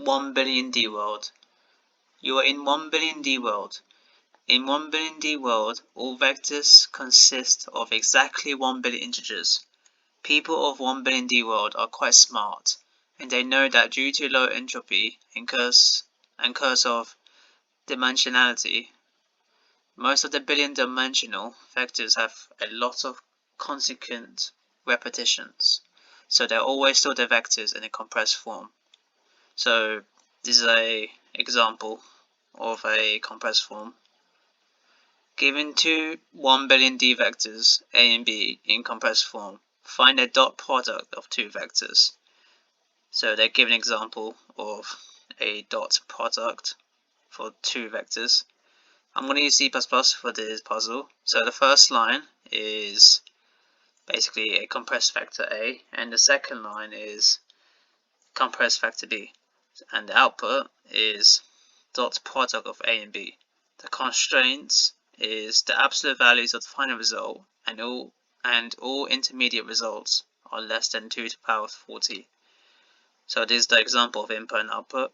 1 billion D world. You are in 1 billion D world. In 1 billion D world, all vectors consist of exactly 1 billion integers. People of 1 billion D world are quite smart, and they know that due to low entropy and curse of dimensionality, most of the billion-dimensional vectors have a lot of consequent repetitions, so they're always still the vectors in a compressed form. So this is an example of a compressed form. Given two 1 billion D vectors, A and B, in compressed form, find a dot product of two vectors. So they give an example of a dot product for two vectors. I'm going to use C++ for this puzzle. So the first line is basically a compressed vector A, and the second line is compressed vector B, and the output is dot product of A and B. The constraints is the absolute values of the final result, and all intermediate results are less than 2 to the power of 40. So this is the example of input and output,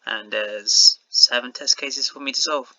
and there's 7 test cases for me to solve.